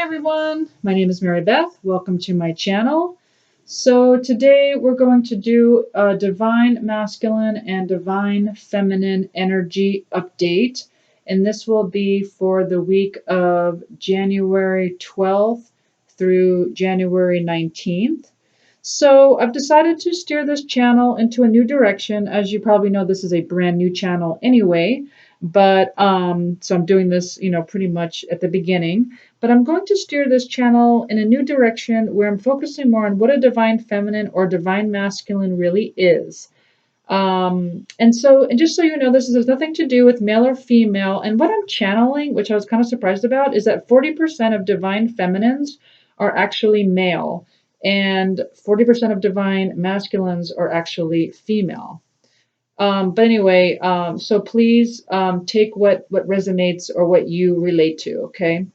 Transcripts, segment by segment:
everyone, my name is Mary Beth. Welcome to my channel. So today we're going to do a divine masculine and divine feminine energy update, and this will be for the week of January 12th through January 19th. So I've decided to steer this channel into a new direction. As you probably know, this is a brand new channel anyway, but so I'm doing this, pretty much at the beginning. But I'm going to steer this channel in a new direction where I'm focusing more on what a divine feminine or divine masculine really is. And just so you know, this has nothing to do with male or female. And what I'm channeling, which I was kind of surprised about, is that 40% of divine feminines are actually male, and 40% of divine masculines are actually female. But anyway, so please take what resonates or what you relate to, okay?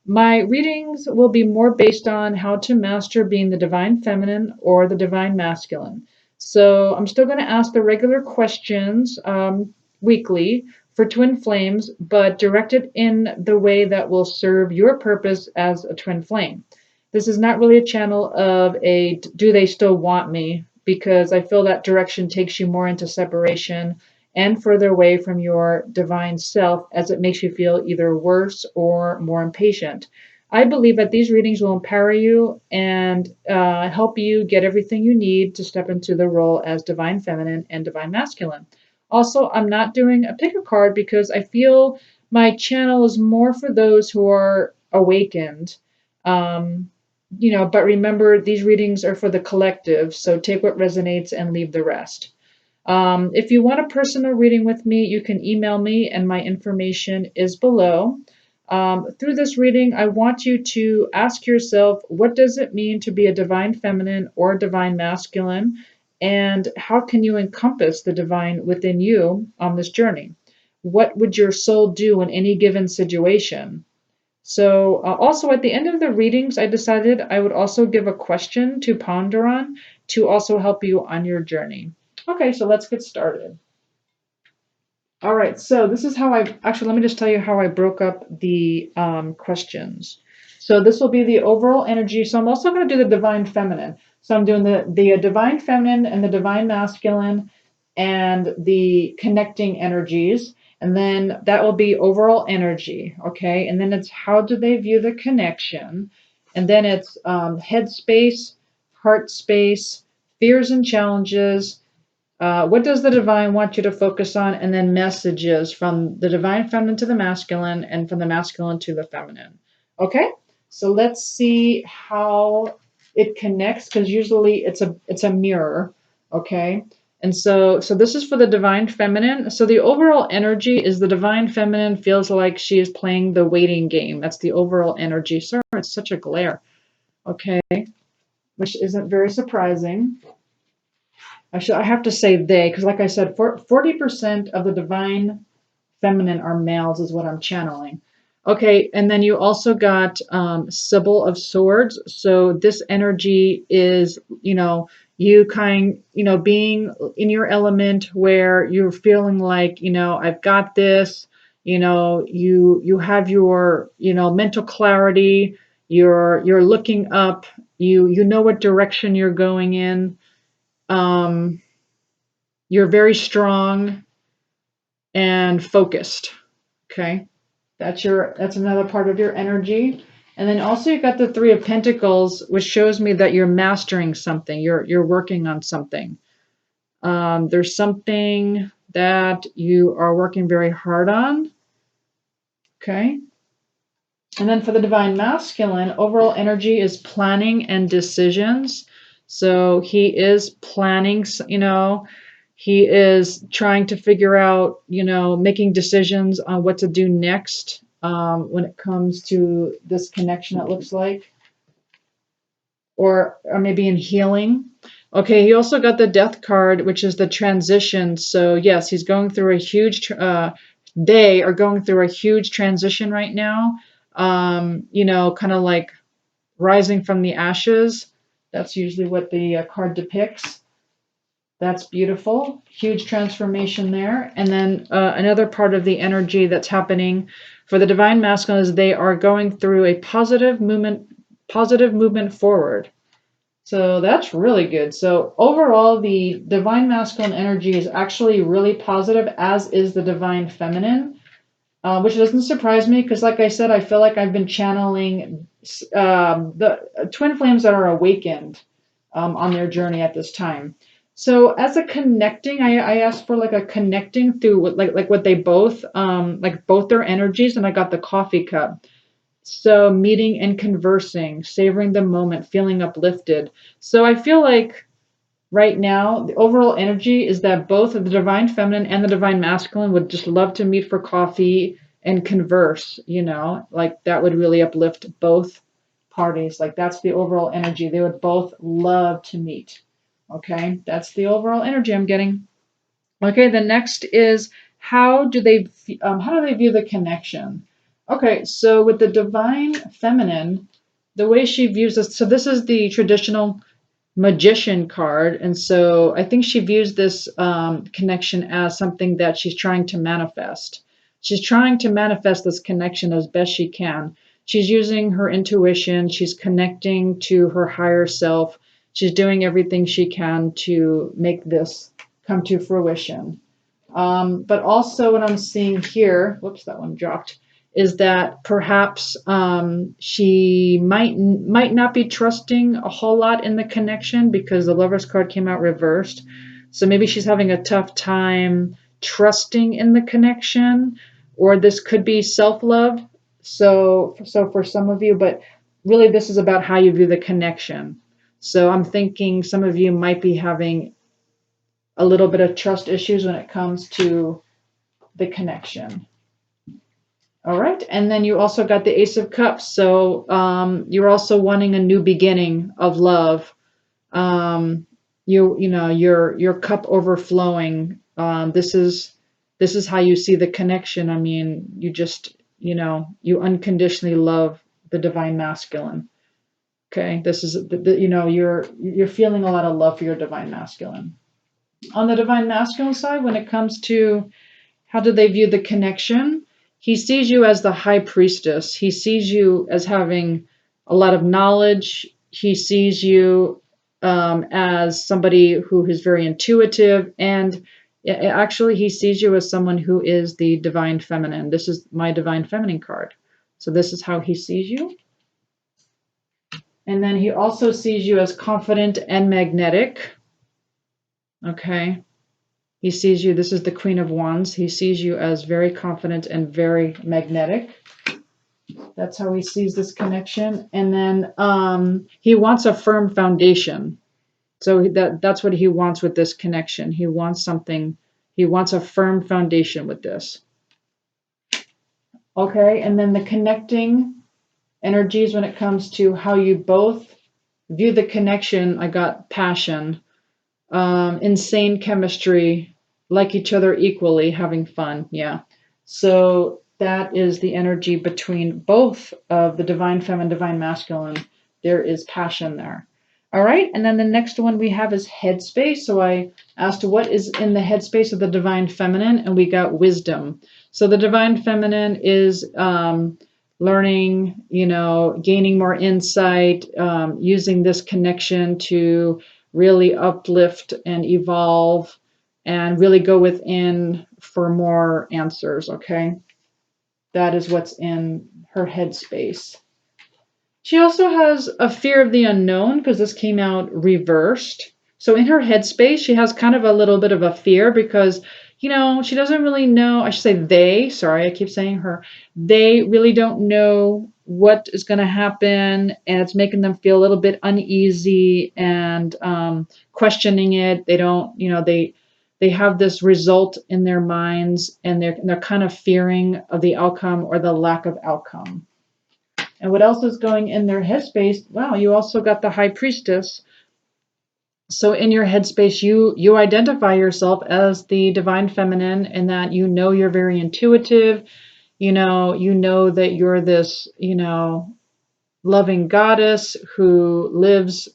My readings will be more based on how to master being the divine feminine or the divine masculine. So I'm still going to ask the regular questions weekly for twin flames, but directed in the way that will serve your purpose as a twin flame. This is not really a channel of a do they still want me, because I feel that direction takes you more into separation and further away from your divine self, as it makes you feel either worse or more impatient. I believe that these readings will empower you and help you get everything you need to step into the role as divine feminine and divine masculine. Also, I'm not doing a pick a card because I feel my channel is more for those who are awakened. But remember, these readings are for the collective, so take what resonates and leave the rest. If you want a personal reading with me, you can email me, and my information is below. Through this reading, I want you to ask yourself, what does it mean to be a divine feminine or divine masculine? And how can you encompass the divine within you on this journey? What would your soul do in any given situation? So also at the end of the readings, I decided I would also give a question to ponder on to also help you on your journey. Okay, so let's get started. All right, so this is how let me just tell you how I broke up the questions. So this will be the overall energy. So I'm also going to do the divine feminine. So I'm doing the divine feminine and the divine masculine and the connecting energies. And then that will be overall energy, okay? And then it's how do they view the connection? And then it's head space, heart space, fears and challenges. What does the divine want you to focus on? And then messages from the divine feminine to the masculine and from the masculine to the feminine. Okay, so let's see how it connects, because usually it's a mirror. Okay. And so this is for the divine feminine. So the overall energy is the divine feminine feels like she is playing the waiting game. That's the overall energy. Sorry, it's such a glare. Okay, which isn't very surprising. I have to say they, because like I said, 40% of the divine feminine are males is what I'm channeling. Okay, and then you also got Sybil of Swords. So this energy is, you being in your element where you're feeling like, I've got this, you have your, mental clarity, you're looking up, you know what direction you're going in. You're very strong and focused. Okay. That's another part of your energy. And then also you got the Three of Pentacles, which shows me that you're mastering something. You're working on something. There's something that you are working very hard on. Okay. And then for the divine masculine, overall energy is planning and decisions. So he is planning, he is trying to figure out, making decisions on what to do next when it comes to this connection, it looks like, or maybe in healing. Okay, he also got the Death card, which is the transition. So yes, he's going through a huge, they are going through a huge transition right now. Kind of like rising from the ashes. That's usually what the card depicts. That's beautiful. Huge transformation there. And then another part of the energy that's happening for the divine masculine is they are going through a positive movement forward. So that's really good. So overall, the divine masculine energy is actually really positive, as is the divine feminine, which doesn't surprise me because, like I said, I feel like I've been channeling the twin flames that are awakened on their journey at this time. So as a connecting, I asked for like a connecting through like what they both like both their energies, and I got the coffee cup. So meeting and conversing, savoring the moment, feeling uplifted. So I feel like right now the overall energy is that both of the divine feminine and the divine masculine would just love to meet for coffee and converse, like that would really uplift both parties. Like that's the overall energy. They would both love to meet. Okay, that's the overall energy I'm getting. Okay, the next is how do they view the connection? Okay, so with the divine feminine, the way she views this, so this is the traditional magician card, and so I think she views this connection as something that she's trying to manifest. She's trying to manifest this connection as best she can. She's using her intuition. She's connecting to her higher self. She's doing everything she can to make this come to fruition. But also, what I'm seeing here, whoops, that one dropped, is that perhaps she might not be trusting a whole lot in the connection because the Lover's card came out reversed. So maybe she's having a tough time trusting in the connection, or this could be self-love. So for some of you, but really this is about how you view the connection. So I'm thinking some of you might be having a little bit of trust issues when it comes to the connection. All right, and then you also got the Ace of Cups. So you're also wanting a new beginning of love. Your cup overflowing. This is how you see the connection. I mean, you just you unconditionally love the divine masculine. Okay, this is you're feeling a lot of love for your divine masculine. On the divine masculine side, when it comes to how do they view the connection, he sees you as the high priestess. He sees you as having a lot of knowledge. He sees you as somebody who is very intuitive, and actually he sees you as someone who is the divine feminine. This is my divine feminine card. So this is how he sees you. And then he also sees you as confident and magnetic. Okay. He sees you, this is the Queen of Wands. He sees you as very confident and very magnetic. That's how he sees this connection. And then he wants a firm foundation. So that's what he wants with this connection. He wants a firm foundation with this. Okay, and then the connecting energies when it comes to how you both view the connection. I got passion, insane chemistry, like each other equally, having fun. Yeah. So that is the energy between both of the divine feminine, divine masculine. There is passion there. All right. And then the next one we have is headspace. So I asked what is in the headspace of the divine feminine, and we got wisdom. So the divine feminine is learning, gaining more insight, using this connection to really uplift and evolve and really go within for more answers. Okay. That is what's in her headspace. She also has a fear of the unknown because this came out reversed. So in her headspace, she has kind of a little bit of a fear because, she doesn't really know. I should say sorry, I keep saying her. They really don't know what is going to happen, and it's making them feel a little bit uneasy and questioning it. They don't, they have this result in their minds, and they're kind of fearing of the outcome or the lack of outcome. And what else is going in their headspace? Wow, you also got the High Priestess. So in your headspace, you identify yourself as the divine feminine, and that you're very intuitive. You know that you're this, loving goddess who lives,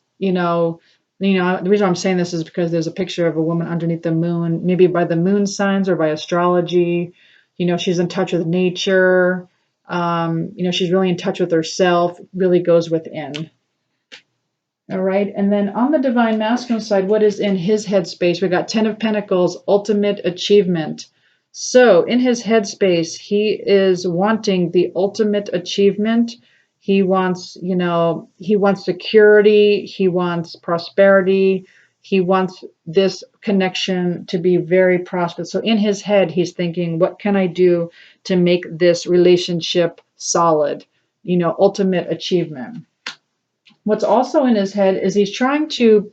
You know, the reason I'm saying this is because there's a picture of a woman underneath the moon, maybe by the moon signs or by astrology. You know, she's in touch with nature. You know, she's really in touch with herself, really goes within. All right. And then on the divine masculine side, what is in his headspace? We got 10 of Pentacles, ultimate achievement. So in his headspace, he is wanting the ultimate achievement. He wants, you know, he wants security. He wants prosperity. He wants this connection to be very prosperous. So in his head, he's thinking, what can I do to make this relationship solid? You know, ultimate achievement. What's also in his head is he's trying to,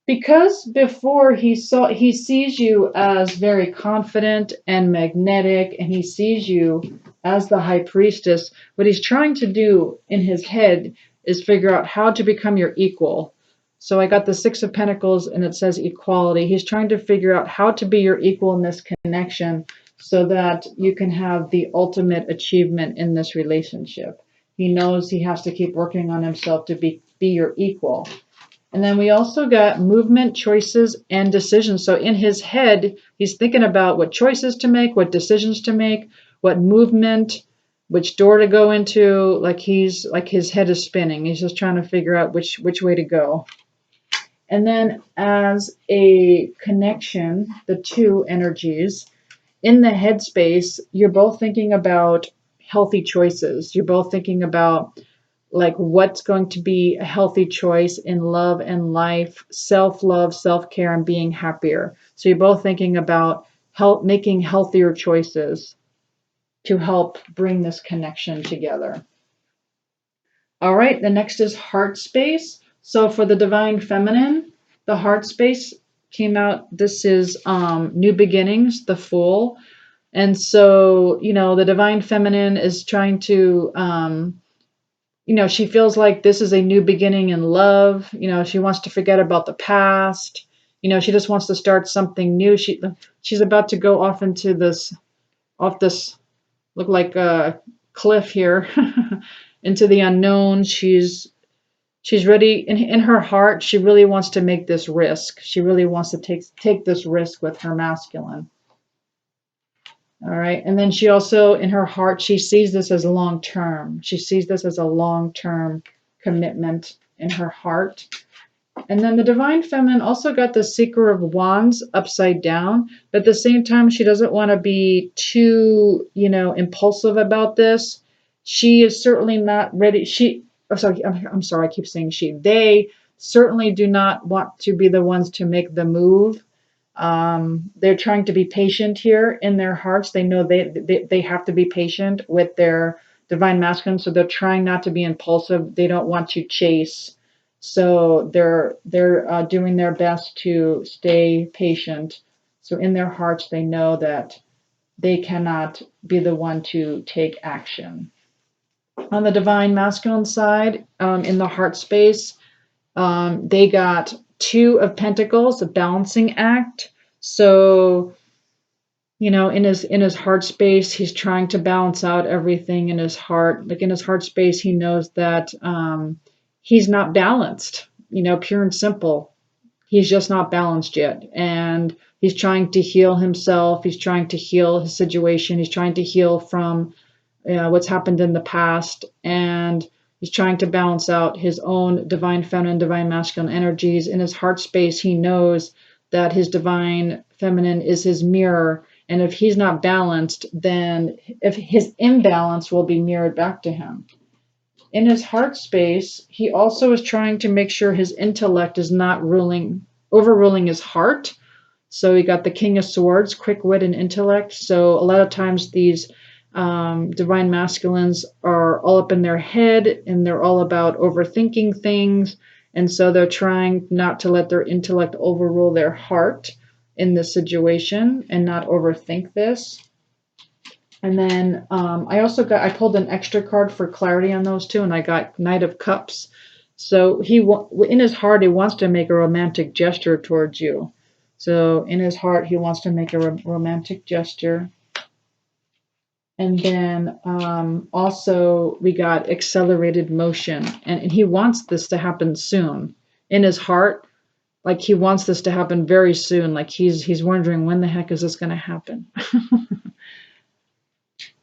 because before he sees you as very confident and magnetic, and he sees you as the high priestess. What he's trying to do in his head is figure out how to become your equal. So I got the Six of Pentacles and it says equality. He's trying to figure out how to be your equal in this connection so that you can have the ultimate achievement in this relationship. He knows he has to keep working on himself to be your equal. And then we also got movement, choices, and decisions. So in his head, he's thinking about what choices to make, what decisions to make, what movement, which door to go into. Like his head is spinning. He's just trying to figure out which way to go. And then as a connection, the two energies, in the headspace, you're both thinking about healthy choices. You're both thinking about like what's going to be a healthy choice in love and life, self-love, self-care, and being happier. So you're both thinking about making healthier choices to help bring this connection together. All right, the next is heart space. So for the divine feminine, the heart space came out. This is new beginnings, the Fool. And so, you know, the divine feminine is trying to, you know, she feels like this is a new beginning in love. You know, she wants to forget about the past. You know, she just wants to start something new. She's about to go off into off this, look like a cliff here, into the unknown. She's ready in her heart. She really wants to make this risk. She really wants to take this risk with her masculine. All right. And then she also, in her heart, she sees this as long term. She sees this as a long term commitment in her heart. And then the divine feminine also got the Seeker of Wands upside down. But at the same time, she doesn't want to be too, you know, impulsive about this. She is certainly not ready. I'm sorry, I keep saying she. They certainly do not want to be the ones to make the move. They're trying to be patient here in their hearts. They know they have to be patient with their divine masculine, so they're trying not to be impulsive. They don't want to chase, so they're doing their best to stay patient. So in their hearts, they know that they cannot be the one to take action. On the divine masculine side, in the heart space, they got Two of Pentacles, a balancing act. So, you know, in his heart space, he's trying to balance out everything in his heart. Like in his heart space, he knows that he's not balanced. You know, pure and simple. He's just not balanced yet, and he's trying to heal himself. He's trying to heal his situation. He's trying to heal from what's happened in the past, and he's trying to balance out his own divine feminine, divine masculine energies. In his heart space, he knows that his divine feminine is his mirror, and if he's not balanced, then if his imbalance will be mirrored back to him. In his heart space, he also is trying to make sure his intellect is not overruling his heart. So he got the King of Swords, quick wit and intellect. So a lot of times these divine masculines are all up in their head and they're all about overthinking things. And so they're trying not to let their intellect overrule their heart in this situation and not overthink this. And then I pulled an extra card for clarity on those two, and I got Knight of Cups. So in his heart, he wants to make a romantic gesture towards you. So in his heart, he wants to make a romantic gesture. And then also we got accelerated motion, and he wants this to happen soon. In his heart, like he wants this to happen very soon. Like he's wondering, when the heck is this going to happen?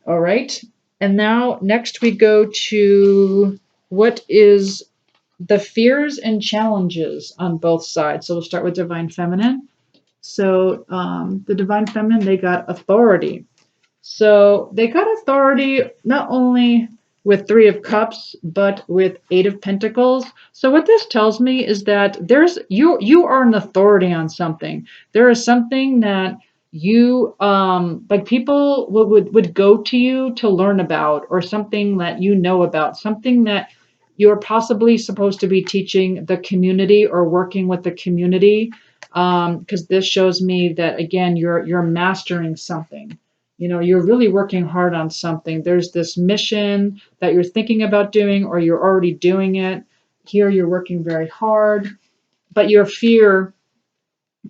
All right. And now next we go to what is the fears and challenges on both sides. So we'll start with Divine Feminine. So the Divine Feminine, they got authority. So they got authority not only with Three of Cups, but with Eight of Pentacles. So what this tells me is that you are an authority on something. There is something that you like people would go to you to learn about, or something that you know about, something that you're possibly supposed to be teaching the community or working with the community, because this shows me that again you're mastering something. You know, you're really working hard on something. There's this mission that you're thinking about doing, or you're already doing it. Here you're working very hard, but your fear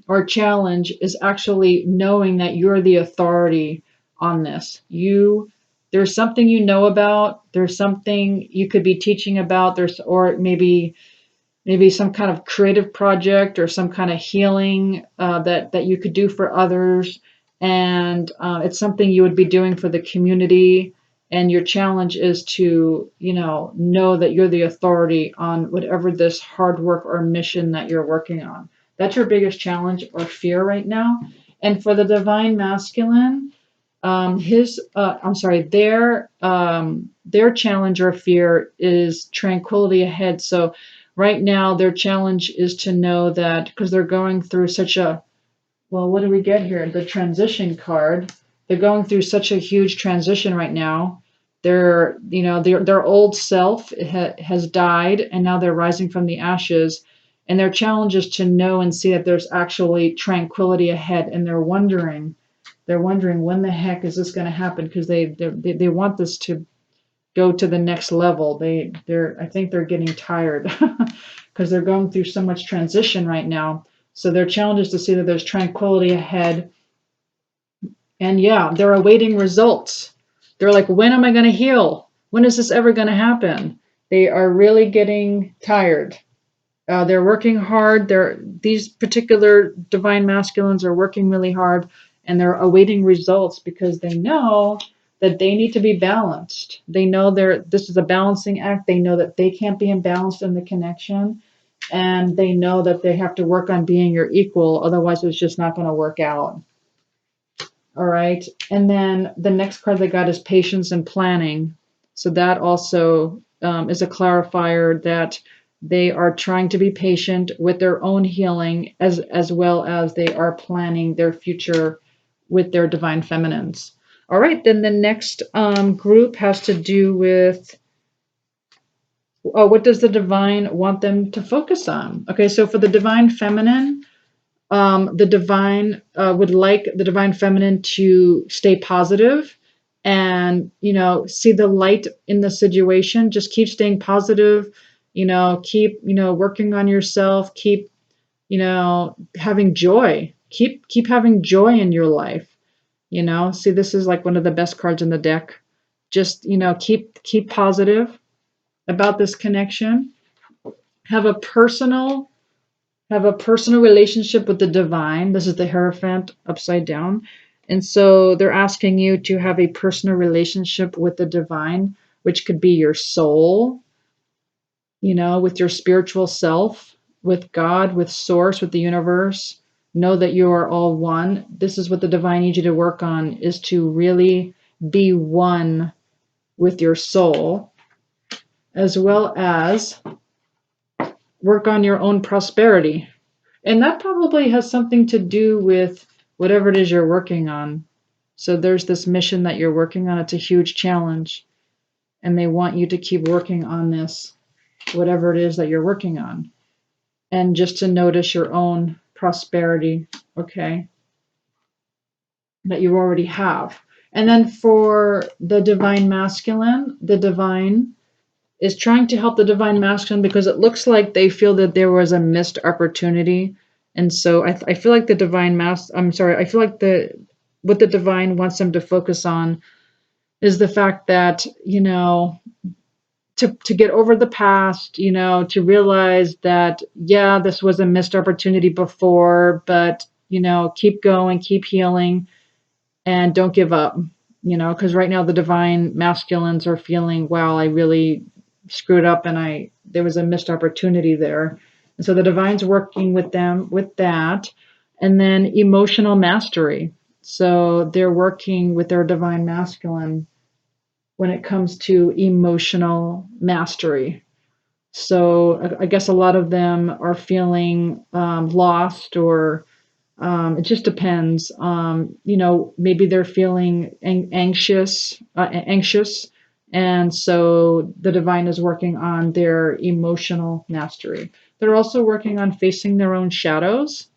or challenge is actually knowing that you're the authority on this. There's something you know about, there's something you could be teaching about, or maybe some kind of creative project or some kind of healing that you could do for others, and it's something you would be doing for the community, and your challenge is to know that you're the authority on whatever this hard work or mission that you're working on. That's your biggest challenge or fear right now. And for the Divine Masculine, their challenge or fear is tranquility ahead. So right now their challenge is to know that, because they're going through such a, well, what do we get here? The transition card. They're going through such a huge transition right now. Their old self has died, and now they're rising from the ashes. And their challenge is to know and see that there's actually tranquility ahead. And they're wondering when the heck is this going to happen, because they want this to go to the next level. I think they're getting tired because they're going through so much transition right now. So their challenge is to see that there's tranquility ahead. And yeah, they're awaiting results. They're like, when am I going to heal? When is this ever going to happen? They are really getting tired. They're working hard. These particular Divine Masculines are working really hard, and they're awaiting results because they know that they need to be balanced. They know this is a balancing act. They know that they can't be imbalanced in the connection, and they know that they have to work on being your equal. Otherwise, it's just not going to work out. All right. And then the next card they got is patience and planning. So that also is a clarifier that they are trying to be patient with their own healing, as well as they are planning their future with their Divine Feminines. All right. Then the next group has to do with, what does the Divine want them to focus on? Okay. So for the Divine Feminine, the Divine would like the Divine Feminine to stay positive and, see the light in the situation. Just keep staying positive, keep, working on yourself, keep, having joy, keep having joy in your life. See, this is like one of the best cards in the deck. Just, keep positive about this connection. Have a personal relationship with the divine. This is the Hierophant upside down. And so they're asking you to have a personal relationship with the divine, which could be your soul, with your spiritual self, with God, with source, with the universe. Know that you are all one. This is what the divine needs you to work on, is to really be one with your soul, as well as work on your own prosperity. And that probably has something to do with whatever it is you're working on. So there's this mission that you're working on. It's a huge challenge. And they want you to keep working on this, whatever it is that you're working on. And just to notice your own prosperity, okay, that you already have. And then for the Divine Masculine, the Divine is trying to help the Divine Masculine because it looks like they feel that there was a missed opportunity. And so I feel like I feel like what the Divine wants them to focus on is the fact that, to get over the past, to realize that, yeah, this was a missed opportunity before, but, keep going, keep healing, and don't give up, because right now the divine masculines are feeling, wow, I really screwed up and there was a missed opportunity there. And so the divine's working with them with that. And then emotional mastery. So they're working with their divine masculine when it comes to emotional mastery. So I guess a lot of them are feeling lost, or it just depends. Maybe they're feeling anxious, and so the divine is working on their emotional mastery. They're also working on facing their own shadows,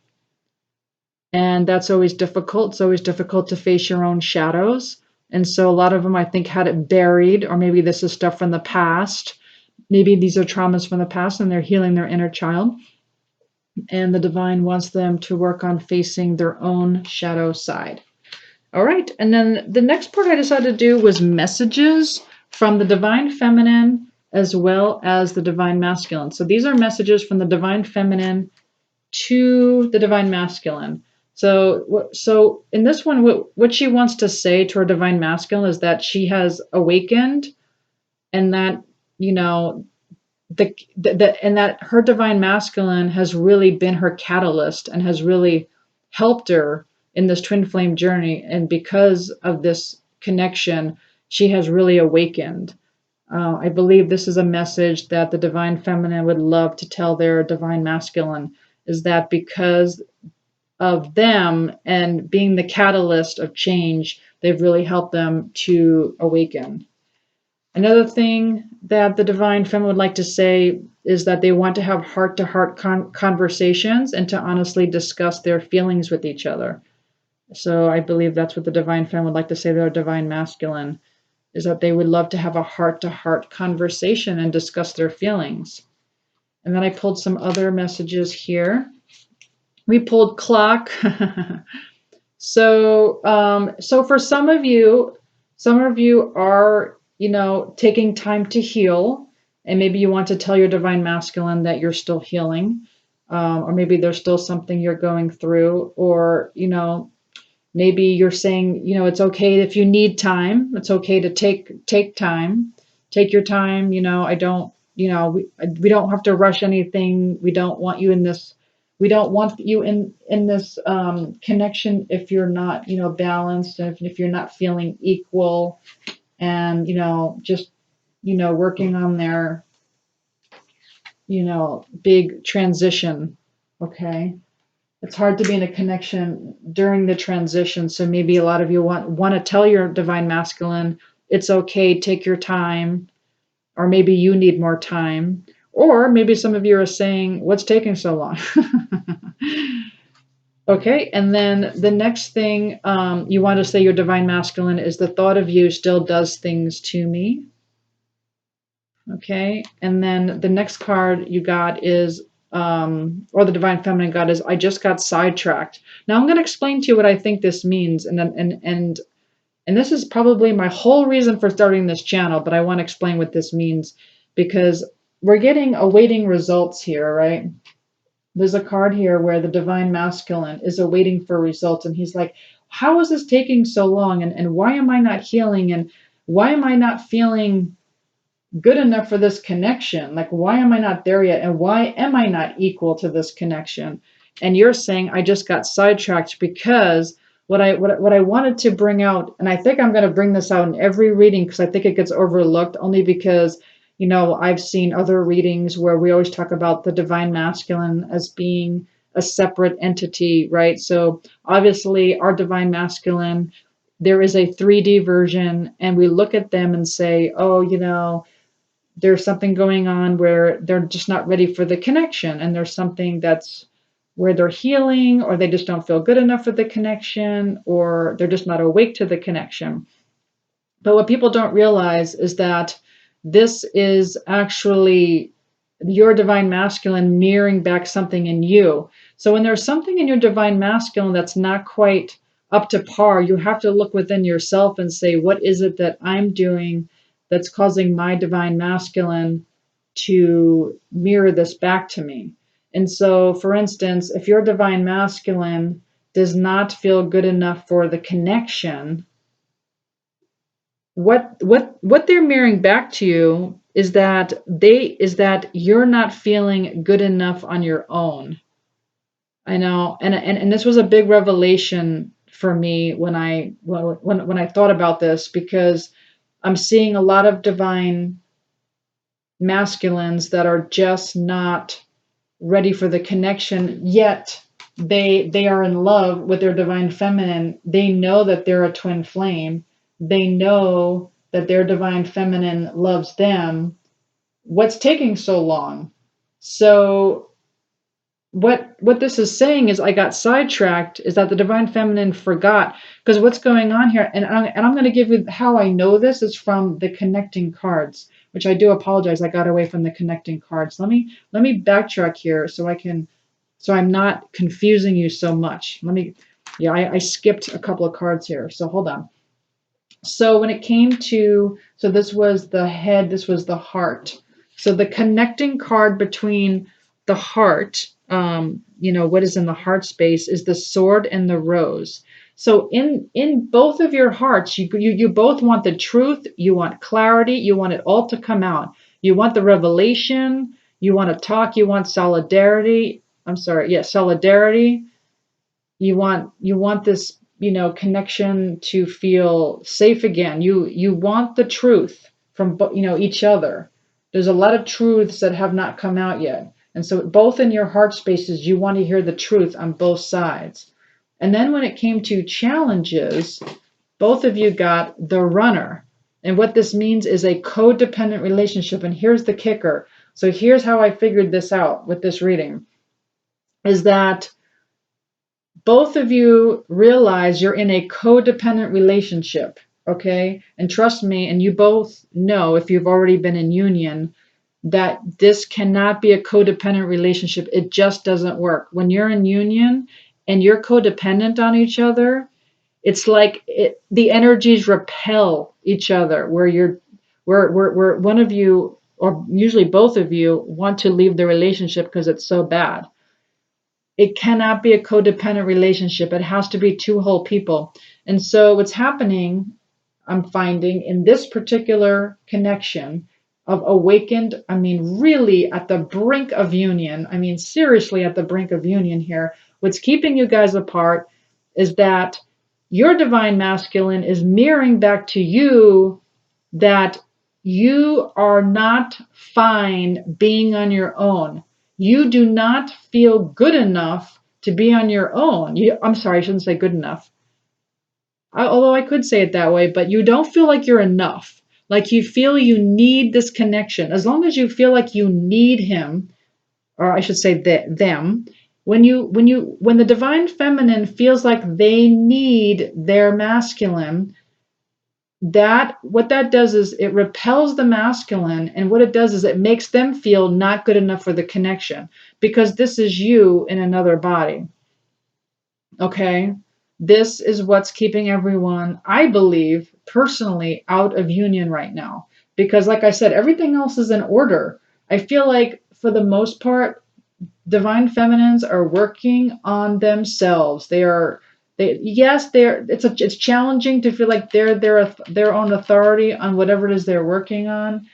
and that's always difficult. It's always difficult to face your own shadows. And so a lot of them, I think, had it buried, or maybe this is stuff from the past. Maybe these are traumas from the past and they're healing their inner child. And the divine wants them to work on facing their own shadow side. All right. And then the next part I decided to do was messages from the divine feminine as well as the divine masculine. So these are messages from the divine feminine to the divine masculine. So in this one, what she wants to say to her divine masculine is that she has awakened, and that, and that her divine masculine has really been her catalyst and has really helped her in this twin flame journey. And because of this connection, she has really awakened. I believe this is a message that the divine feminine would love to tell their divine masculine, is that because of them and being the catalyst of change, they've really helped them to awaken. Another thing that the divine feminine would like to say is that they want to have heart-to-heart conversations and to honestly discuss their feelings with each other. So I believe that's what the divine feminine would like to say to their divine masculine, is that they would love to have a heart-to-heart conversation and discuss their feelings. And then I pulled some other messages here. We pulled clock. So for some of you are, taking time to heal, and maybe you want to tell your divine masculine that you're still healing, or maybe there's still something you're going through, or, maybe you're saying, it's okay if you need time. It's okay to take time, take your time. I don't, we don't have to rush anything. We don't want you in this. We don't want you in this connection if you're not, balanced, and if you're not feeling equal, and just working on their big transition. Okay. It's hard to be in a connection during the transition. So maybe a lot of you want to tell your divine masculine, it's okay, take your time, or maybe you need more time. Or maybe some of you are saying, what's taking so long? Okay, and then the next thing you want to say your divine masculine is, the thought of you still does things to me. Okay, and then the next card you got is, or the divine feminine got, is, I just got sidetracked. Now I'm going to explain to you what I think this means, and this is probably my whole reason for starting this channel, but I want to explain what this means, because we're getting awaiting results here, right? There's a card here where the divine masculine is awaiting for results, and he's like, how is this taking so long, and why am I not healing, and why am I not feeling good enough for this connection? Like, why am I not there yet? And why am I not equal to this connection? And you're saying, I just got sidetracked because what I wanted to bring out, and I think I'm going to bring this out in every reading because I think it gets overlooked, only because, I've seen other readings where we always talk about the divine masculine as being a separate entity, right? So obviously our divine masculine, there is a 3D version, and we look at them and say, oh, there's something going on where they're just not ready for the connection, and there's something that's where they're healing, or they just don't feel good enough for the connection, or they're just not awake to the connection. But what people don't realize is that this is actually your divine masculine mirroring back something in you. So when there's something in your divine masculine that's not quite up to par, you have to look within yourself and say, what is it that I'm doing that's causing my divine masculine to mirror this back to me. And so, for instance, if your divine masculine does not feel good enough for the connection, what they're mirroring back to you is that you're not feeling good enough on your own. I know, and this was a big revelation for me when I thought about this, because I'm seeing a lot of divine masculines that are just not ready for the connection, yet they are in love with their divine feminine. They know that they're a twin flame. They know that their divine feminine loves them. What's taking so long? So what this is saying is, I got sidetracked, is that the divine feminine forgot. Because what's going on here, and I'm going to give you how I know this is from the connecting cards, which I do apologize, I got away from the connecting cards. Let me backtrack here so I'm not confusing you so much. I skipped a couple of cards here, so hold on. So when it came to, so this was the head, this was the heart. So the connecting card between the heart, what is in the heart space, is the sword and the rose. So in both of your hearts, you both want the truth, you want clarity, you want it all to come out. You want the revelation, you want to talk, you want solidarity. Solidarity. You want this, connection to feel safe again. You want the truth from, each other. There's a lot of truths that have not come out yet. And so both in your heart spaces, you want to hear the truth on both sides. And then when it came to challenges, both of you got the runner. And what this means is a codependent relationship. And here's the kicker. So here's how I figured this out with this reading, is that both of you realize you're in a codependent relationship, okay? And trust me, and you both know, if you've already been in union, that this cannot be a codependent relationship. It just doesn't work. When you're in union and you're codependent on each other, it's like the energies repel each other, where one of you, or usually both of you, want to leave the relationship because it's so bad. It cannot be a codependent relationship. It has to be two whole people. And so what's happening, I'm finding, in this particular connection of awakened, really at the brink of union, seriously at the brink of union here, what's keeping you guys apart is that your divine masculine is mirroring back to you that you are not fine being on your own. You do not feel good enough to be on your own. I'm sorry, I shouldn't say good enough. Although I could say it that way, but you don't feel like you're enough. Like you feel you need this connection. As long as you feel like you need him, or I should say them, when the divine feminine feels like they need their masculine, what that does is it repels the masculine, and what it does is it makes them feel not good enough for the connection, because this is you in another body. Okay, this is what's keeping everyone, I believe personally, out of union right now, because like I said, everything else is in order. I feel like for the most part, divine feminines are working on themselves. It's challenging to feel like they're their own authority on whatever it is they're working on.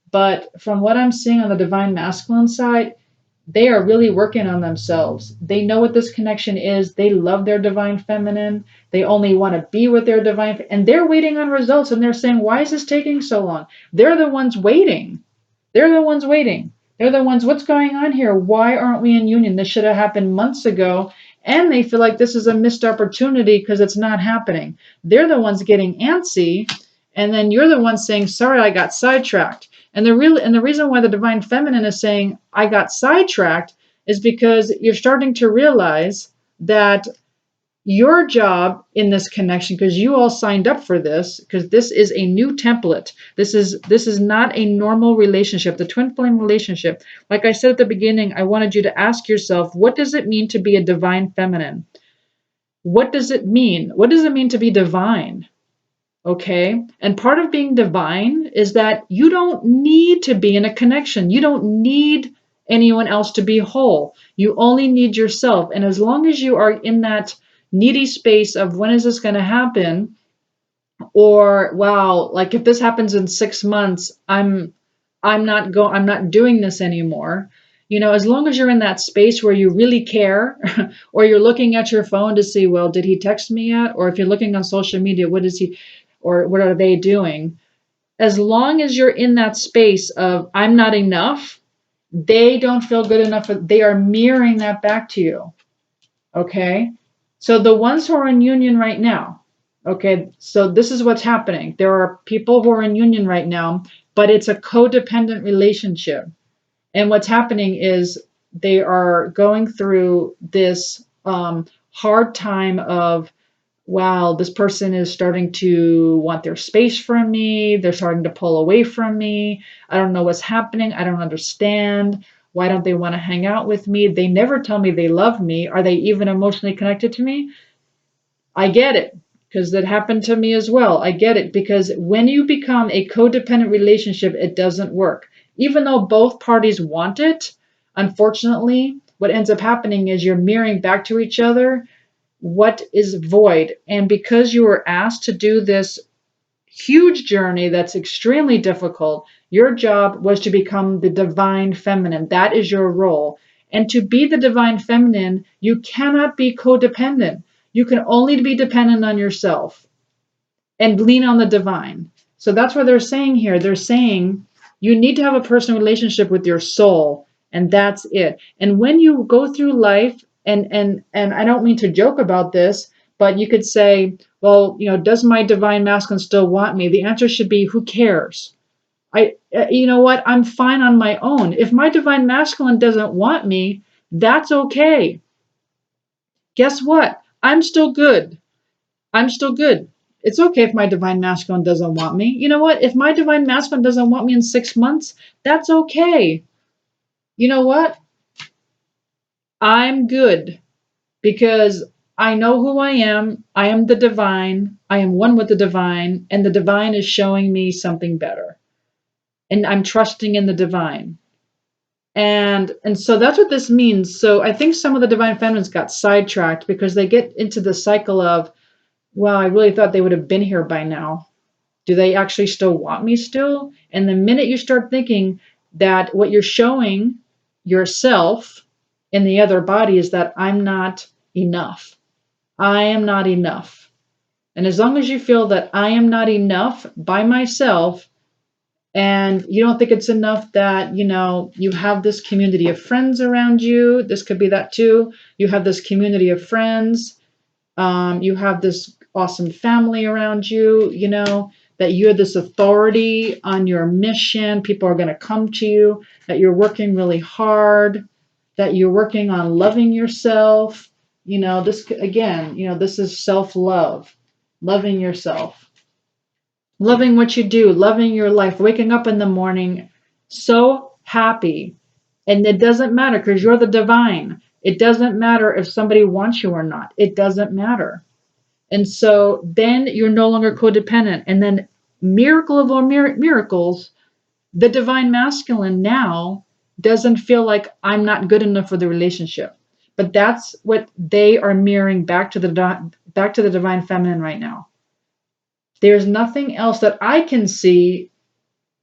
But from what I'm seeing on the divine masculine side, they are really working on themselves. They know what this connection is. They love their divine feminine. They only want to be with their divine, and they're waiting on results, and they're saying, why is this taking so long? They're the ones waiting. They're the ones waiting. They're the ones, what's going on here? Why aren't we in union? This should have happened months ago. And they feel like this is a missed opportunity because it's not happening. They're the ones getting antsy. And then you're the one saying, sorry, I got sidetracked. And the reason why the divine feminine is saying, I got sidetracked, is because you're starting to realize that your job in this connection, because you all signed up for this, because this is a new template. This is not a normal relationship. The twin flame relationship, like I said at the beginning, I wanted you to ask yourself, what does it mean to be a divine feminine? What does it mean? What does it mean to be divine? Okay. And part of being divine is that you don't need to be in a connection. You don't need anyone else to be whole. You only need yourself. And as long as you are in that needy space of when is this going to happen? Or wow, like if this happens in 6 months, I'm not doing this anymore. As long as you're in that space where you really care, or you're looking at your phone to see, well, did he text me yet? Or if you're looking on social media, what is he, or what are they doing? As long as you're in that space of I'm not enough, they don't feel good enough. They are mirroring that back to you. Okay. So the ones who are in union right now, okay, so this is what's happening. There are people who are in union right now, but it's a codependent relationship. And what's happening is they are going through this hard time of, wow, this person is starting to want their space from me. They're starting to pull away from me. I don't know what's happening. I don't understand. Why don't they want to hang out with me? They never tell me they love me. Are they even emotionally connected to me? I get it because that happened to me as well. I get it because when you become a codependent relationship, it doesn't work. Even though both parties want it, unfortunately, what ends up happening is you're mirroring back to each other what is void. And because you were asked to do this huge journey that's extremely difficult, your job was to become the divine feminine. That is your role. And to be the divine feminine, you cannot be codependent. You can only be dependent on yourself and lean on the divine. So that's what they're saying here. They're saying you need to have a personal relationship with your soul, and that's it. And when you go through life, and I don't mean to joke about this, but you could say, well, does my divine masculine still want me? The answer should be, who cares? You know what? I'm fine on my own. If my divine masculine doesn't want me, that's okay. Guess what? I'm still good. I'm still good. It's okay if my divine masculine doesn't want me. You know what? If my divine masculine doesn't want me in 6 months, that's okay. You know what? I'm good because I know who I am. I am the divine. I am one with the divine, and the divine is showing me something better. And I'm trusting in the divine. And so that's what this means. So I think some of the divine feminines got sidetracked because they get into the cycle of, well, I really thought they would have been here by now. Do they actually still want me still? And the minute you start thinking that what you're showing yourself in the other body is that I'm not enough. I am not enough. And as long as you feel that I am not enough by myself, and you don't think it's enough that, you have this community of friends around you, this could be that too. You have this community of friends, you have this awesome family around you, that you're this authority on your mission. People are going to come to you, that you're working really hard, that you're working on loving yourself. This again, this is self love, loving yourself, loving what you do, loving your life, waking up in the morning so happy. And it doesn't matter because you're the divine. It doesn't matter if somebody wants you or not. It doesn't matter. And so then you're no longer codependent. And then, miracle of all miracles, the divine masculine now doesn't feel like I'm not good enough for the relationship. But that's what they are mirroring back to the divine feminine right now. There's nothing else that I can see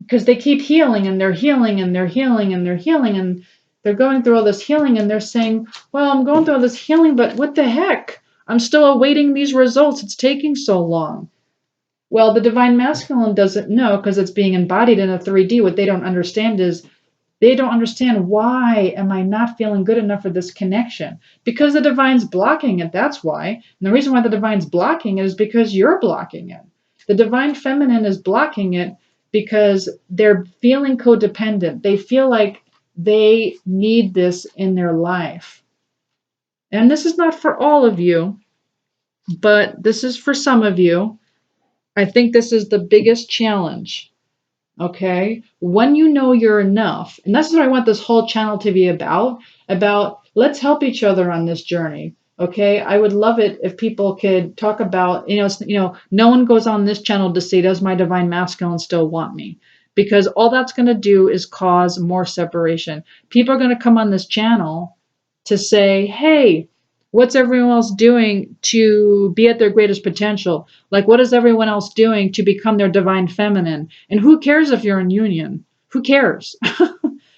because they keep healing and they're healing and they're healing and they're healing and they're going through all this healing and they're saying, well, I'm going through all this healing, but what the heck? I'm still awaiting these results. It's taking so long. Well, the divine masculine doesn't know because it's being embodied in a 3D. What they don't understand is they don't understand, why am I not feeling good enough for this connection? Because the divine's blocking it. That's why. And the reason why the divine's blocking it is because you're blocking it. The divine feminine is blocking it because they're feeling codependent. They feel like they need this in their life. And this is not for all of you, but this is for some of you. I think this is the biggest challenge. Okay. When you know you're enough, and that's what I want this whole channel to be about let's help each other on this journey. Okay, I would love it if people could talk about, no one goes on this channel to say, does my divine masculine still want me? Because all that's going to do is cause more separation. People are going to come on this channel to say, hey, what's everyone else doing to be at their greatest potential? Like, what is everyone else doing to become their divine feminine? And who cares if you're in union? Who cares?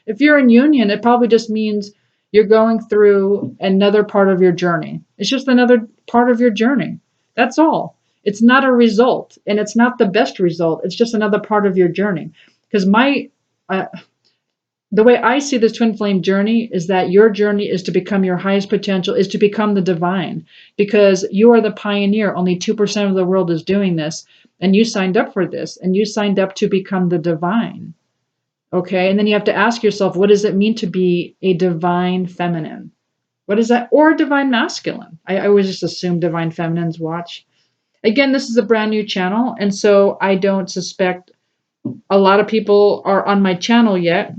If you're in union, it probably just means you're going through another part of your journey. It's just another part of your journey. That's all. It's not a result, and it's not the best result. It's just another part of your journey. Because uh, the way I see this twin flame journey is that your journey is to become your highest potential, is to become the divine, because you are the pioneer. Only 2% of the world is doing this, and you signed up for this, and you signed up to become the divine. Okay, and then you have to ask yourself, what does it mean to be a divine feminine? What is that? Or divine masculine? I always just assume divine feminines watch. Again, this is a brand new channel, and so I don't suspect a lot of people are on my channel yet.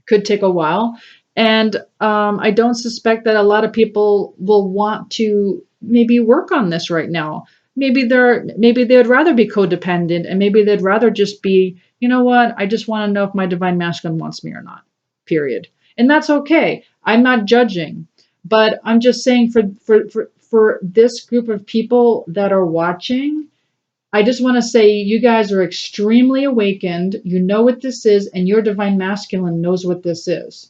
Could take a while. And I don't suspect that a lot of people will want to maybe work on this right now. Maybe they'd rather be codependent, and maybe they'd rather just be, you know what, I just want to know if my divine masculine wants me or not. Period. And that's okay. I'm not judging. But I'm just saying for this group of people that are watching, I just want to say you guys are extremely awakened. You know what this is, and your divine masculine knows what this is.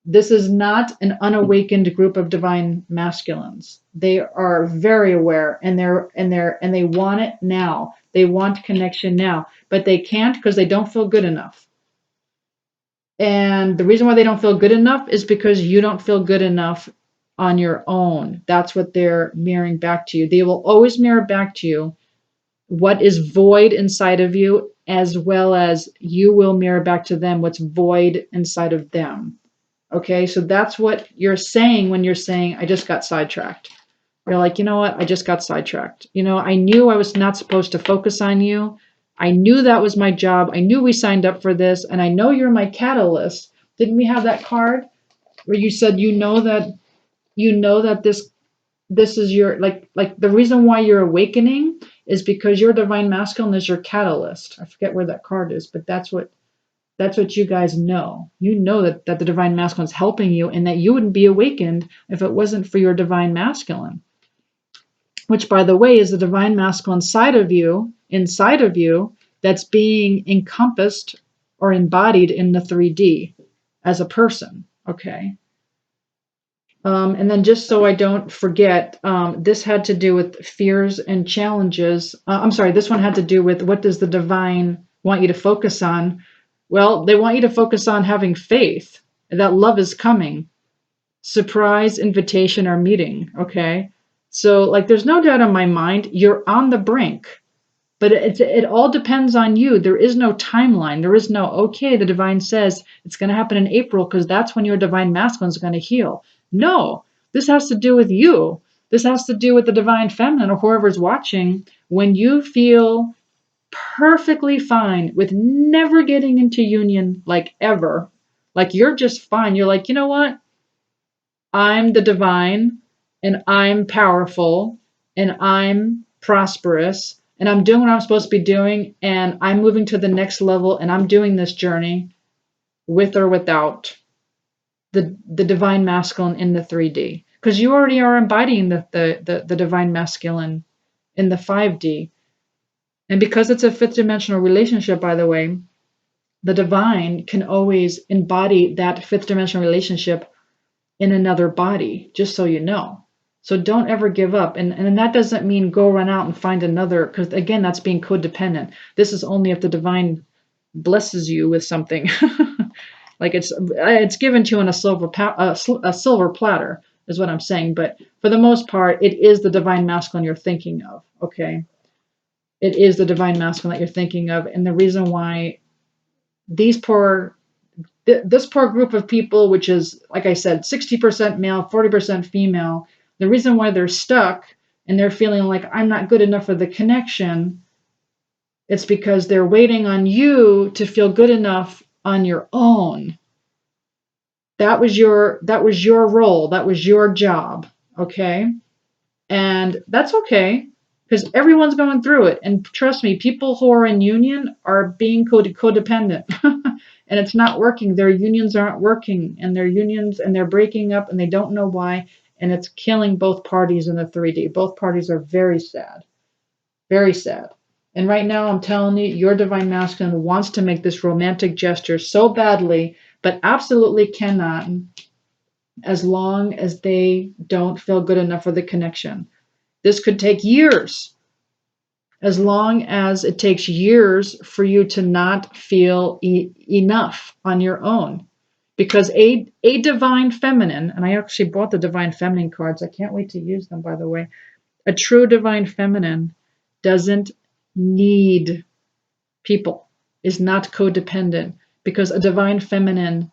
This is not an unawakened group of divine masculines. They are very aware, and they want it now. They want connection now, but they can't because they don't feel good enough. And the reason why they don't feel good enough is because you don't feel good enough on your own. That's what they're mirroring back to you. They will always mirror back to you what is void inside of you, as well as you will mirror back to them what's void inside of them. Okay, so that's what you're saying when you're saying, I just got sidetracked. You're like, you know what? I just got sidetracked. I knew I was not supposed to focus on you. I knew that was my job. I knew we signed up for this, and I know you're my catalyst. Didn't we have that card where you said that this is your like the reason why you're awakening is because your divine masculine is your catalyst. I forget where that card is, but that's what you guys know. You know that the divine masculine is helping you, and that you wouldn't be awakened if it wasn't for your divine masculine, which, by the way, is the divine masculine inside of you, that's being encompassed or embodied in the 3D as a person. Okay. And then just so I don't forget, this had to do with fears and challenges. I'm sorry, this one had to do with what does the divine want you to focus on? Well, they want you to focus on having faith that love is coming. Surprise, invitation, or meeting. Okay. So, like, there's no doubt in my mind, you're on the brink. But it all depends on you. There is no timeline. There is no, okay, the divine says it's going to happen in April because that's when your divine masculine is going to heal. No, this has to do with you. This has to do with the divine feminine or whoever's watching. When you feel perfectly fine with never getting into union, like ever, like you're just fine. You're like, you know what? I'm the divine, and I'm powerful, and I'm prosperous, and I'm doing what I'm supposed to be doing, and I'm moving to the next level, and I'm doing this journey with or without the divine masculine in the 3D. Because you already are embodying the divine masculine in the 5D. And because it's a fifth dimensional relationship, by the way, the divine can always embody that fifth dimensional relationship in another body, just so you know. So don't ever give up. And that doesn't mean go run out and find another, because again, that's being codependent. This is only if the divine blesses you with something. Like it's given to you on a silver platter is what I'm saying. But for the most part, it is the divine masculine you're thinking of. Okay. It is the divine masculine that you're thinking of. And the reason why this poor group of people, which is, like I said, 60% male, 40% female, the reason why they're stuck and they're feeling like I'm not good enough for the connection, it's because they're waiting on you to feel good enough on your own. That was your role. That was your job. Okay. And that's okay because everyone's going through it. And trust me, people who are in union are being codependent and it's not working. Their unions aren't working and their unions and they're breaking up and they don't know why. And it's killing both parties in the 3D. Both parties are very sad, very sad. And right now, I'm telling you, your divine masculine wants to make this romantic gesture so badly, but absolutely cannot as long as they don't feel good enough for the connection. This could take years, as long as it takes years for you to not feel enough on your own. Because a divine feminine, and I actually bought the divine feminine cards. I can't wait to use them, by the way. A true divine feminine doesn't need people, is not codependent, because a divine feminine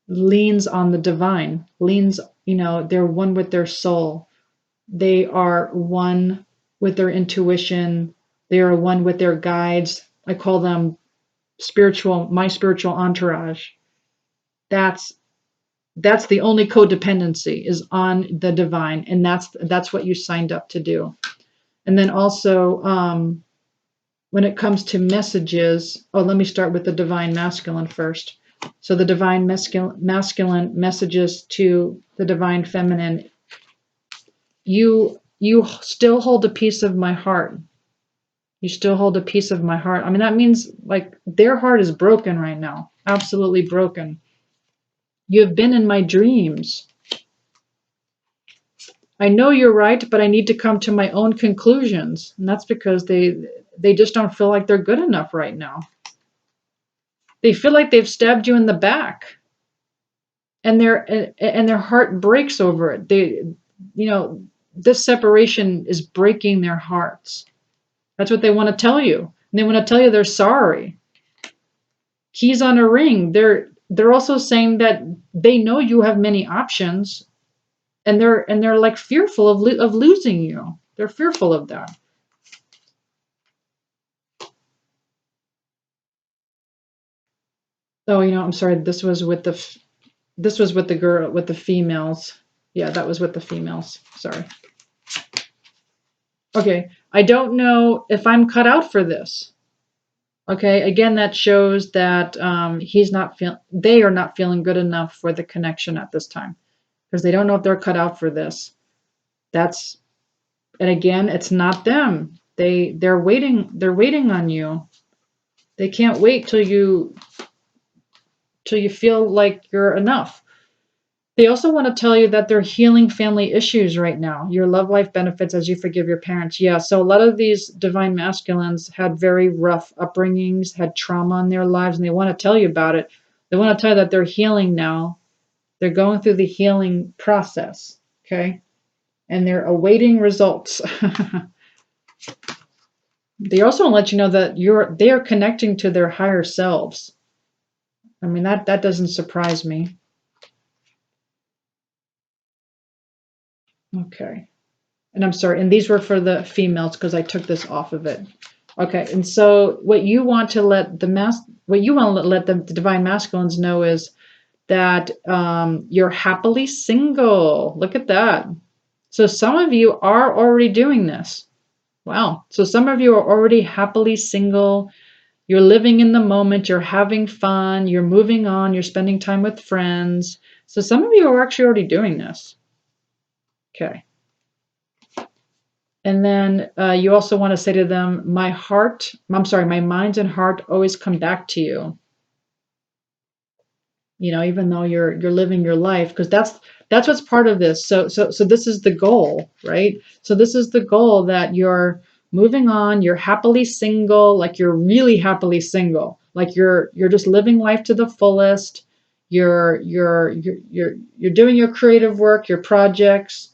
leans on the divine, leans, they're one with their soul. They are one with their intuition. They are one with their guides. I call them my spiritual entourage. That's the only codependency is on the divine, and that's what you signed up to do. And then also, when it comes to messages, let me start with the divine masculine first. So the divine masculine messages to the divine feminine. You still hold a piece of my heart. You still hold a piece of my heart. I mean, that means like their heart is broken right now. Absolutely broken. You have been in my dreams. I know you're right, but I need to come to my own conclusions. And that's because they just don't feel like they're good enough right now. They feel like they've stabbed you in the back. And their heart breaks over it. This separation is breaking their hearts. That's what they want to tell you. And they want to tell you they're sorry. Keys on a ring. They're also saying that they know you have many options, and they're like fearful of losing you. They're fearful of that. Oh, I'm sorry. This was with the girl with the females. Yeah, that was with the females. Sorry. Okay, I don't know if I'm cut out for this. Okay, again, that shows that they are not feeling good enough for the connection at this time because they don't know if they're cut out for this. And again, it's not them. They're waiting on you. They can't wait till you feel like you're enough. They also want to tell you that they're healing family issues right now. Your love life benefits as you forgive your parents. Yeah, so a lot of these divine masculines had very rough upbringings, had trauma in their lives, and they want to tell you about it. They want to tell you that they're healing now. They're going through the healing process, okay? And they're awaiting results. They also want to let you know that they are connecting to their higher selves. I mean, that doesn't surprise me. Okay. And I'm sorry, and these were for the females because I took this off of it. Okay, and so what you want to let the divine masculines know is that you're happily single. Look at that. So some of you are already doing this. Wow. So some of you are already happily single. You're living in the moment. You're having fun. You're moving on. You're spending time with friends. So some of you are actually already doing this. Okay. And then you also want to say to them, my mind and heart always come back to you. Even though you're living your life, because that's what's part of this. So this is the goal, right? So this is the goal, that you're moving on, you're happily single, like you're really happily single, like you're just living life to the fullest. You're doing your creative work, your projects,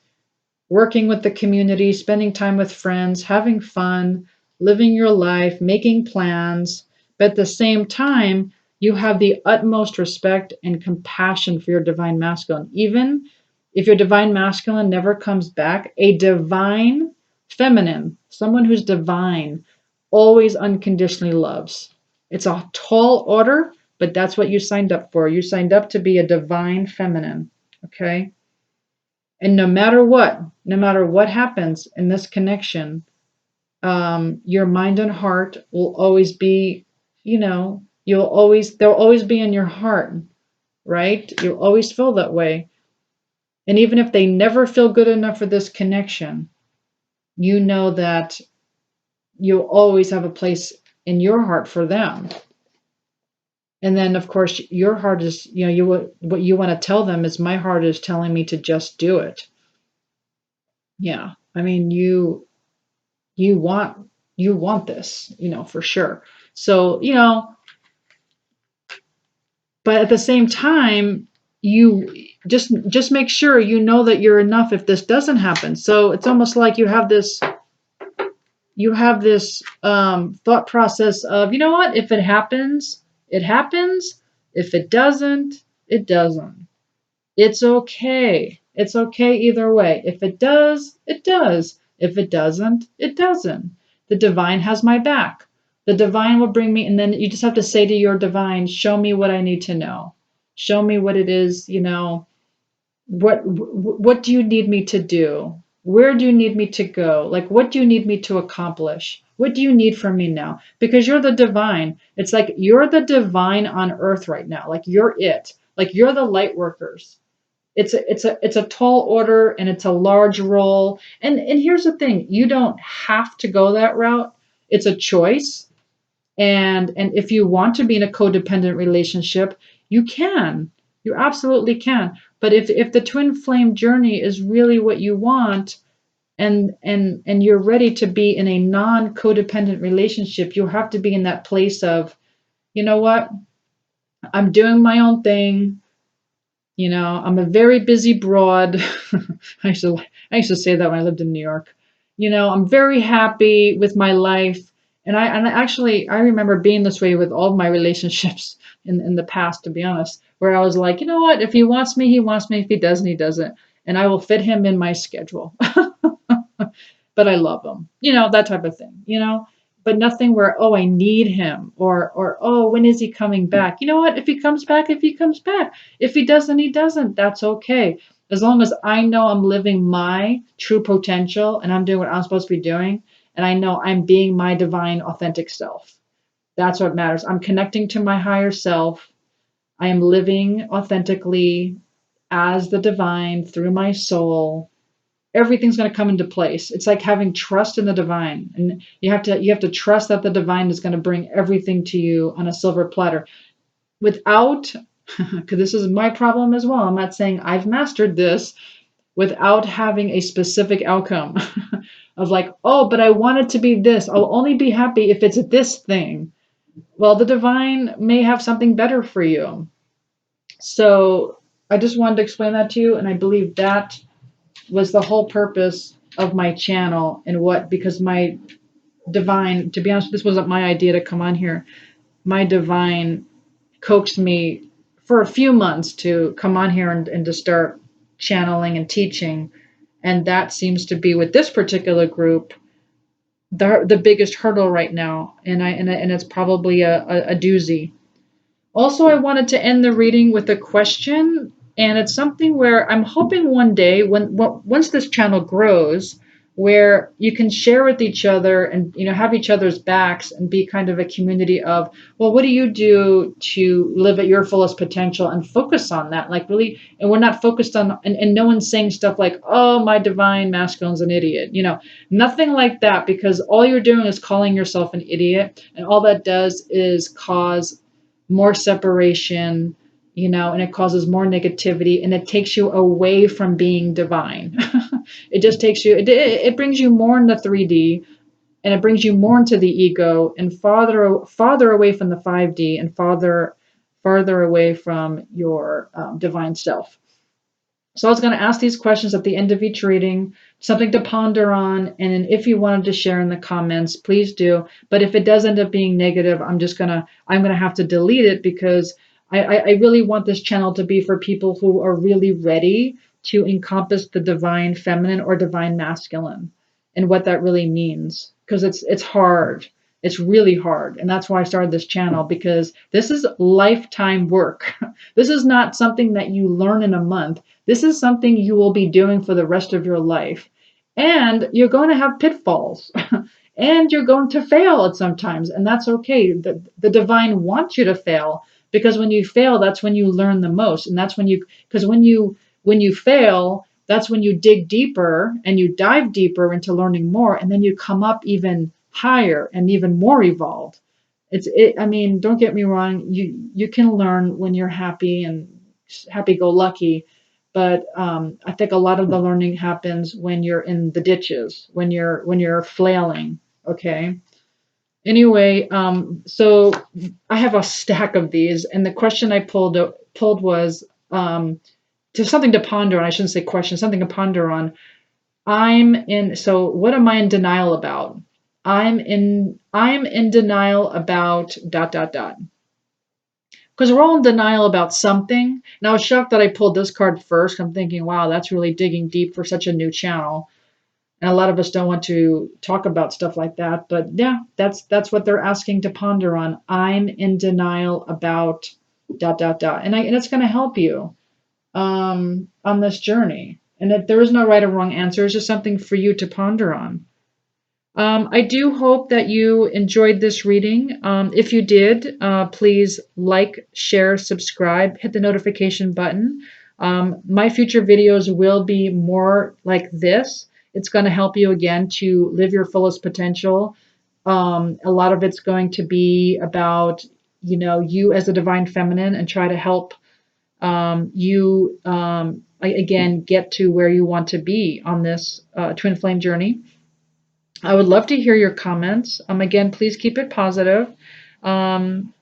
working with the community, spending time with friends, having fun, living your life, making plans. But at the same time, you have the utmost respect and compassion for your divine masculine. Even if your divine masculine never comes back, a divine feminine, someone who's divine, always unconditionally loves. It's a tall order, but that's what you signed up for. You signed up to be a divine feminine, okay? And no matter what happens in this connection, your mind and heart will always be, they'll always be in your heart, right? You'll always feel that way. And even if they never feel good enough for this connection, you know that you'll always have a place in your heart for them. And then, of course, your heart is, what you want to tell them is, my heart is telling me to just do it. Yeah. I mean, you want this, for sure. So, but at the same time, you just make sure you know that you're enough if this doesn't happen. So it's almost like you have this thought process of, you know what, if it happens, it happens. If it doesn't, it doesn't. It's okay. It's okay either way. If it does, it does. If it doesn't, it doesn't. The divine has my back. The divine will bring me, and then you just have to say to your divine, show me what I need to know. Show me what it is, what do you need me to do? Where do you need me to go? Like, what do you need me to accomplish? What do you need from me now? Because you're the divine. It's like you're the divine on earth right now. Like, you're it. Like, you're the light workers. It's a tall order, and it's a large role. And here's the thing, you don't have to go that route. It's a choice. And if you want to be in a codependent relationship, you can. You absolutely can. But if the twin flame journey is really what you want, and you're ready to be in a non-codependent relationship, you have to be in that place of, you know what? I'm doing my own thing. I'm a very busy broad. I used to say that when I lived in New York. I'm very happy with my life. And I remember being this way with all of my relationships in the past, to be honest, where I was like, you know what? If he wants me, he wants me. If he doesn't, he doesn't. And I will fit him in my schedule. But I love him, that type of thing. But nothing where, oh, I need him, or oh, when is he coming back? You know what? If he comes back, if he comes back. If he doesn't, he doesn't. That's okay. As long as I know I'm living my true potential and I'm doing what I'm supposed to be doing, and I know I'm being my divine authentic self. That's what matters. I'm connecting to my higher self. I am living authentically as the divine through my soul. Everything's going to come into place. It's like having trust in the divine, and you have to trust that the divine is going to bring everything to you on a silver platter without because this is my problem as well. I'm not saying I've mastered this, without having a specific outcome of like, oh, but I want it to be this. I'll only be happy if it's this thing. Well, the divine may have something better for you. So I just wanted to explain that to you, and I believe that was the whole purpose of my channel. And because my divine, to be honest, this wasn't my idea to come on here. My divine coaxed me for a few months to come on here and to start channeling and teaching. And that seems to be, with this particular group, the biggest hurdle right now. And it's probably a doozy. Also, I wanted to end the reading with a question, and it's something where I'm hoping one day, once this channel grows, where you can share with each other and have each other's backs and be kind of a community of, well, what do you do to live at your fullest potential, and focus on that, like, really. And we're not focused on, and no one's saying stuff like, oh, my divine masculine's an idiot, nothing like that, because all you're doing is calling yourself an idiot, and all that does is cause more separation, and it causes more negativity, and it takes you away from being divine. It just takes you, it brings you more into 3D, and it brings you more into the ego, and farther away from the 5D, and farther away from your divine self. So I was going to ask these questions at the end of each reading, something to ponder on. And if you wanted to share in the comments, please do. But if it does end up being negative, I'm going to have to delete it, because I really want this channel to be for people who are really ready to encompass the divine feminine or divine masculine, and what that really means. Because it's hard. It's really hard. And that's why I started this channel, because this is lifetime work. This is not something that you learn in a month. This is something you will be doing for the rest of your life. And you're going to have pitfalls. And you're going to fail at sometimes, and that's okay. The divine wants you to fail, because when you fail, that's when you learn the most. And that's when you, because when you fail, that's when you dig deeper and you dive deeper into learning more, and then you come up even higher and even more evolved. I mean, don't get me wrong, you can learn when you're happy and happy go lucky, but I think a lot of the learning happens when you're in the ditches, when you're flailing. Okay. Anyway, so I have a stack of these, and the question I pulled was, to something to ponder on. I shouldn't say question, something to ponder on. So what am I in denial about? I'm in denial about dot dot dot. Because we're all in denial about something. And I was shocked that I pulled this card first. I'm thinking, wow, that's really digging deep for such a new channel. And a lot of us don't want to talk about stuff like that. But yeah, that's what they're asking to ponder on. I'm in denial about dot dot dot. And it's going to help you on this journey. And that there is no right or wrong answer. It's just something for you to ponder on. I do hope that you enjoyed this reading. If you did, please like, share, subscribe, hit the notification button. My future videos will be more like this. It's going to help you again to live your fullest potential. A lot of it's going to be about, you as a divine feminine, and try to help you again get to where you want to be on this twin flame journey. I would love to hear your comments. Again, please keep it positive. Um,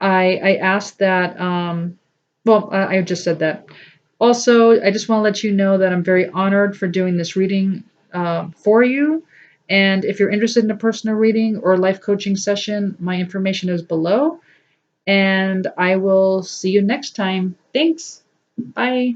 I asked that, I just said that. Also, I just want to let you know that I'm very honored for doing this reading for you. And if you're interested in a personal reading or life coaching session, my information is below. And I will see you next time. Thanks. Bye.